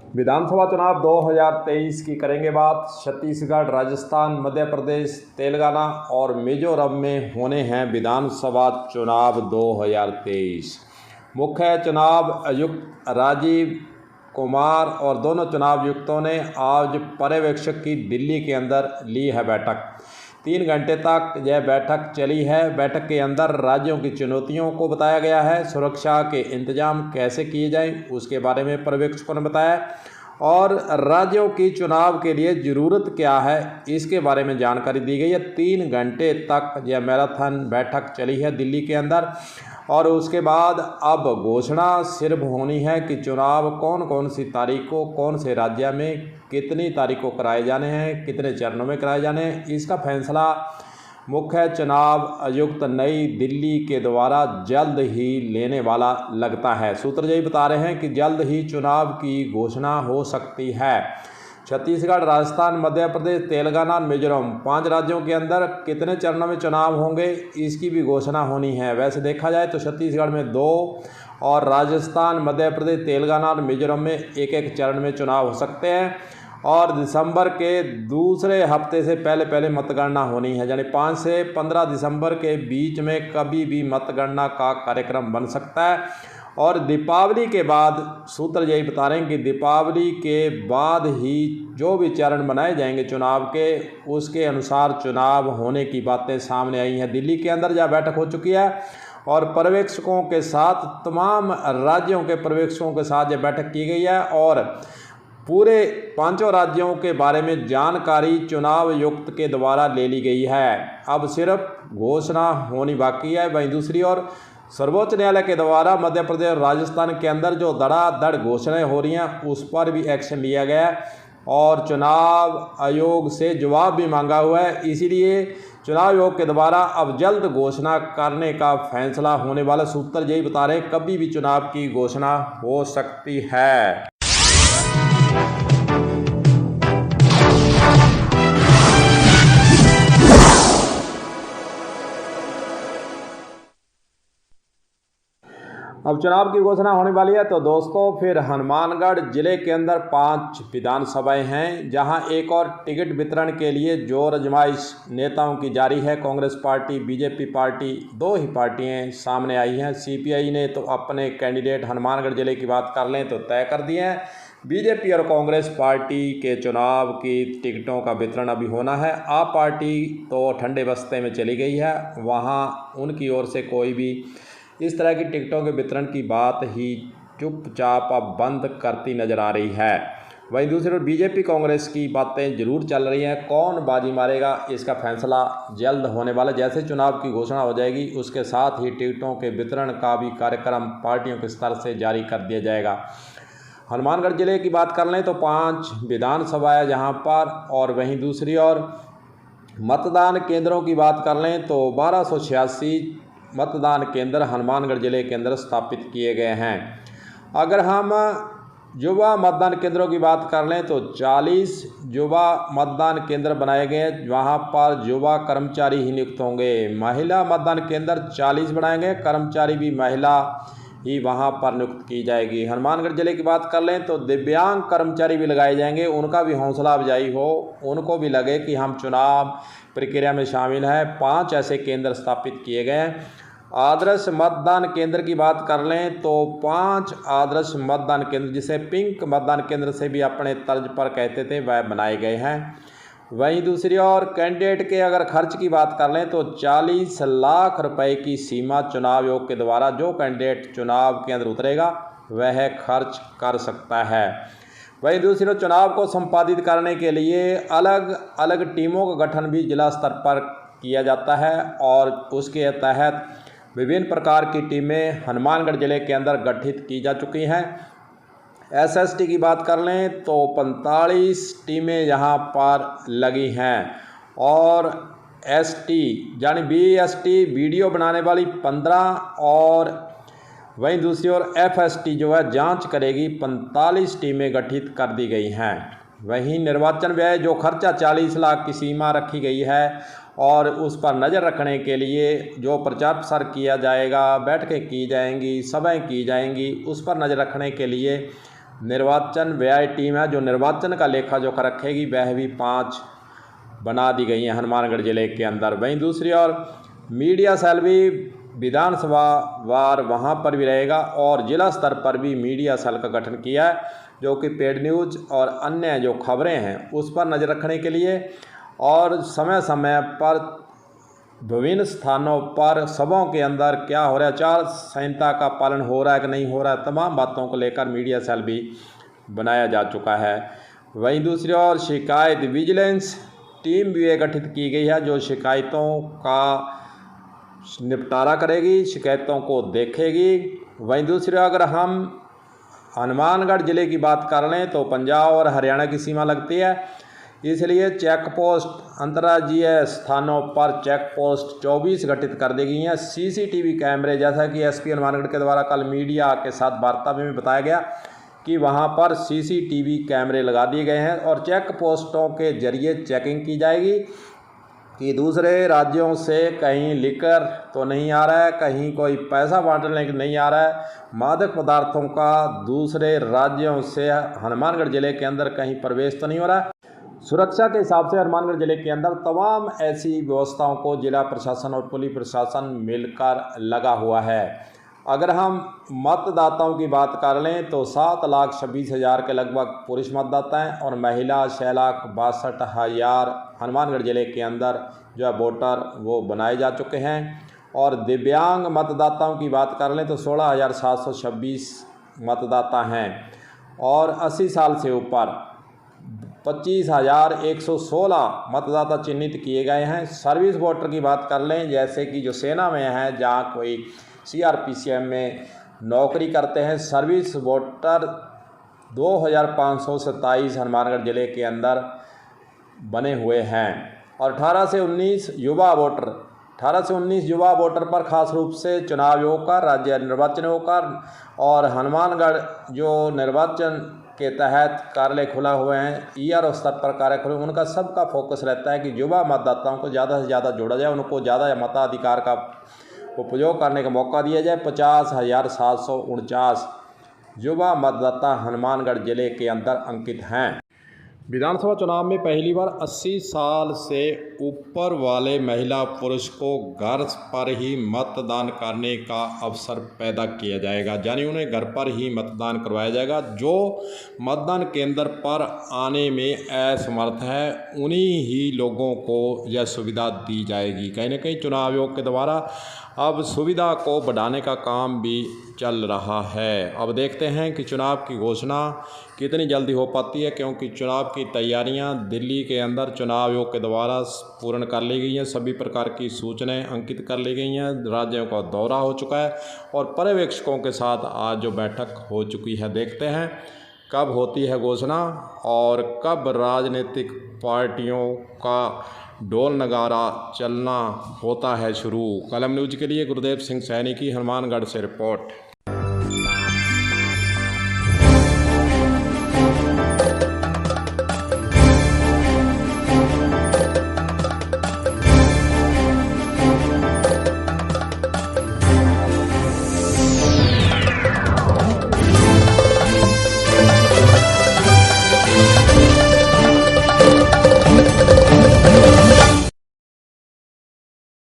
विधानसभा चुनाव 2023 की करेंगे बात। छत्तीसगढ़, राजस्थान, मध्य प्रदेश, तेलंगाना और मिजोरम में होने हैं विधानसभा चुनाव 2023। मुख्य चुनाव आयुक्त राजीव कुमार और दोनों चुनाव आयुक्तों ने आज पर्यवेक्षक की दिल्ली के अंदर ली है बैठक। 3 घंटे तक यह बैठक चली है। बैठक के अंदर राज्यों की चुनौतियों को बताया गया है। सुरक्षा के इंतजाम कैसे किए जाएं उसके बारे में पर्यवेक्षकों ने बताया और राज्यों की चुनाव के लिए ज़रूरत क्या है इसके बारे में जानकारी दी गई है। 3 घंटे तक यह मैराथन बैठक चली है दिल्ली के अंदर और उसके बाद अब घोषणा सिर्फ होनी है कि चुनाव कौन कौन सी तारीख को कौन से राज्य में कितनी तारीख को कराए जाने हैं, कितने चरणों में कराए जाने हैं, इसका फैसला मुख्य चुनाव आयुक्त नई दिल्ली के द्वारा जल्द ही लेने वाला लगता है। सूत्र यही बता रहे हैं कि जल्द ही चुनाव की घोषणा हो सकती है। छत्तीसगढ़, राजस्थान, मध्य प्रदेश, तेलंगाना, मिजोरम 5 राज्यों के अंदर कितने चरणों में चुनाव होंगे इसकी भी घोषणा होनी है। वैसे देखा जाए तो छत्तीसगढ़ में 2 और राजस्थान, मध्य प्रदेश, तेलंगाना और मिजोरम में एक चरण में चुनाव हो सकते हैं और दिसंबर के दूसरे हफ्ते से पहले मतगणना होनी है। यानी 5 से 15 दिसंबर के बीच में कभी भी मतगणना का कार्यक्रम बन सकता है और दीपावली के बाद सूत्र यही बता रहे हैं कि दीपावली के बाद ही जो भी चरण बनाए जाएंगे चुनाव के उसके अनुसार चुनाव होने की बातें सामने आई हैं। दिल्ली के अंदर जहाँ बैठक हो चुकी है और पर्यवेक्षकों के साथ तमाम राज्यों के पर्यवेक्षकों के साथ यह बैठक की गई है और पूरे 5 राज्यों के बारे में जानकारी चुनाव आयुक्त के द्वारा ले ली गई है। अब सिर्फ घोषणा होनी बाकी है। वहीं दूसरी ओर सर्वोच्च न्यायालय के द्वारा मध्य प्रदेश और राजस्थान के अंदर जो धड़ाधड़ घोषणाएं हो रही हैं उस पर भी एक्शन लिया गया है और चुनाव आयोग से जवाब भी मांगा हुआ है। इसीलिए चुनाव आयोग के द्वारा अब जल्द घोषणा करने का फैसला होने वाला। सूत्र यही बता रहे हैं कभी भी चुनाव की घोषणा हो सकती है। अब चुनाव की घोषणा होने वाली है तो दोस्तों फिर हनुमानगढ़ जिले के अंदर 5 विधानसभाएं हैं जहां एक और टिकट वितरण के लिए जोर आजमाइश नेताओं की जारी है। कांग्रेस पार्टी, बीजेपी पार्टी 2 ही पार्टियां सामने आई हैं। सीपीआई ने तो अपने कैंडिडेट हनुमानगढ़ जिले की बात कर लें तो तय कर दिए हैं। बीजेपी और कांग्रेस पार्टी के चुनाव की टिकटों का वितरण अभी होना है। आप पार्टी तो ठंडे बस्ते में चली गई है, वहाँ उनकी ओर से कोई भी इस तरह की टिकटों के वितरण की बात ही चुपचाप अब बंद करती नज़र आ रही है। वहीं दूसरी ओर बीजेपी कांग्रेस की बातें जरूर चल रही हैं। कौन बाजी मारेगा इसका फैसला जल्द होने वाला। जैसे चुनाव की घोषणा हो जाएगी उसके साथ ही टिकटों के वितरण का भी कार्यक्रम पार्टियों के स्तर से जारी कर दिया जाएगा। हनुमानगढ़ जिले की बात कर लें तो 5 विधानसभा है जहाँ पर, और वहीं दूसरी ओर मतदान केंद्रों की बात कर लें तो 1286 मतदान केंद्र हनुमानगढ़ जिले के अंदर स्थापित किए गए हैं। अगर हम युवा मतदान केंद्रों की बात कर लें तो 40 युवा मतदान केंद्र बनाए गए हैं। वहाँ पर युवा कर्मचारी ही नियुक्त होंगे। महिला मतदान केंद्र 40 बनाए गए, कर्मचारी भी महिला ही वहाँ पर नियुक्त की जाएगी। हनुमानगढ़ जिले की बात कर लें तो दिव्यांग कर्मचारी भी लगाए जाएंगे, उनका भी हौसला अफजाई हो, उनको भी लगे कि हम चुनाव प्रक्रिया में शामिल हैं। 5 ऐसे केंद्र स्थापित किए गए हैं। आदर्श मतदान केंद्र की बात कर लें तो 5 आदर्श मतदान केंद्र जिसे पिंक मतदान केंद्र से भी अपने तर्ज पर कहते थे वह बनाए गए हैं। वहीं दूसरी ओर कैंडिडेट के अगर खर्च की बात कर लें तो 40 लाख रुपए की सीमा चुनाव आयोग के द्वारा जो कैंडिडेट चुनाव के अंदर उतरेगा वह खर्च कर सकता है। वहीं दूसरी ओर चुनाव को संपादित करने के लिए अलग अलग टीमों का गठन भी जिला स्तर पर किया जाता है और उसके तहत विभिन्न प्रकार की टीमें हनुमानगढ़ जिले के अंदर गठित की जा चुकी हैं। एसएसटी की बात कर लें तो 45 टीमें यहाँ पर लगी हैं और एसटी यानी बीएसटी वीडियो बनाने वाली 15 और वहीं दूसरी ओर एफएसटी जो है जांच करेगी 45 टीमें गठित कर दी गई हैं। वहीं निर्वाचन व्यय जो खर्चा 40 लाख की सीमा रखी गई है और उस पर नज़र रखने के लिए जो प्रचार प्रसार किया जाएगा, बैठकें की जाएंगी, सभाएं की जाएंगी, उस पर नज़र रखने के लिए निर्वाचन व्यय टीम है जो निर्वाचन का लेखा जोखा रखेगी, वह भी 5 बना दी गई हैं हनुमानगढ़ ज़िले के अंदर। वहीं दूसरी ओर मीडिया सेल भी विधानसभा वार वहाँ पर भी रहेगा और ज़िला स्तर पर भी मीडिया सेल का गठन किया है, जो कि पेड न्यूज़ और अन्य जो खबरें हैं उस पर नज़र रखने के लिए और समय समय पर विभिन्न स्थानों पर सभाओं के अंदर क्या हो रहा है, आचार संहिता का पालन हो रहा है कि नहीं हो रहा है, तमाम बातों को लेकर मीडिया सेल भी बनाया जा चुका है। वहीं दूसरी ओर शिकायत विजिलेंस टीम भी गठित की गई है जो शिकायतों का निपटारा करेगी, शिकायतों को देखेगी। वहीं दूसरी अगर हम हनुमानगढ़ ज़िले की बात कर लें तो पंजाब और हरियाणा की सीमा लगती है, इसलिए चेक पोस्ट अंतर्राज्यीय स्थानों पर चेक पोस्ट 24 गठित कर दी गई हैं। सीसीटीवी कैमरे, जैसा कि एसपी हनुमानगढ़ के द्वारा कल मीडिया के साथ वार्ता में भी बताया गया कि वहां पर सीसीटीवी कैमरे लगा दिए गए हैं और चेक पोस्टों के जरिए चेकिंग की जाएगी कि दूसरे राज्यों से कहीं लिकर तो नहीं आ रहा है, कहीं कोई पैसा बांटने के नहीं आ रहा है, मादक पदार्थों का दूसरे राज्यों से हनुमानगढ़ ज़िले के अंदर कहीं प्रवेश तो नहीं हो रहा है। सुरक्षा के हिसाब से हनुमानगढ़ ज़िले के अंदर तमाम ऐसी व्यवस्थाओं को जिला प्रशासन और पुलिस प्रशासन मिलकर लगा हुआ है। अगर हम मतदाताओं की बात कर लें तो 7,26,000 के लगभग पुरुष मतदाता हैं और महिला 6,62,000 हनुमानगढ़ ज़िले के अंदर जो है वोटर वो बनाए जा चुके हैं। और दिव्यांग मतदाताओं की बात कर लें तो 16,726 मतदाता हैं और 80 साल से ऊपर 25,116 मतदाता चिन्हित किए गए हैं। सर्विस वोटर की बात कर लें, जैसे कि जो सेना में है, जहाँ कोई CRPCF में नौकरी करते हैं, सर्विस वोटर 2,527 हनुमानगढ़ ज़िले के अंदर बने हुए हैं। और 18 से 19 युवा वोटर पर खास रूप से चुनाव आयोग का, राज्य निर्वाचन आयोग का और हनुमानगढ़ जो निर्वाचन के तहत कार्यालय खुला हुए हैं, ERO स्तर पर कार्य खुले, उनका सबका फोकस रहता है कि युवा मतदाताओं को ज़्यादा से ज़्यादा जोड़ा जाए, उनको ज़्यादा मताधिकार का उपयोग करने का मौका दिया जाए। 50,749 युवा मतदाता हनुमानगढ़ ज़िले के अंदर अंकित हैं। विधानसभा चुनाव में पहली बार 80 साल से ऊपर वाले महिला पुरुष को घर पर ही मतदान करने का अवसर पैदा किया जाएगा, यानी उन्हें घर पर ही मतदान करवाया जाएगा। जो मतदान केंद्र पर आने में असमर्थ है उन्हीं ही लोगों को यह सुविधा दी जाएगी। कहीं ना कहीं चुनाव आयोग के द्वारा अब सुविधा को बढ़ाने का काम भी चल रहा है। अब देखते हैं कि चुनाव की घोषणा कितनी जल्दी हो पाती है, क्योंकि चुनाव की तैयारियां दिल्ली के अंदर चुनाव आयोग के द्वारा पूर्ण कर ली गई हैं। सभी प्रकार की सूचनाएं अंकित कर ली गई हैं। राज्यों का दौरा हो चुका है और पर्यवेक्षकों के साथ आज जो बैठक हो चुकी है। देखते हैं कब होती है घोषणा और कब राजनीतिक पार्टियों का ढोल नगारा चलना होता है शुरू। कलम न्यूज़ के लिए गुरुदेव सिंह सैनी की हनुमानगढ़ से रिपोर्ट।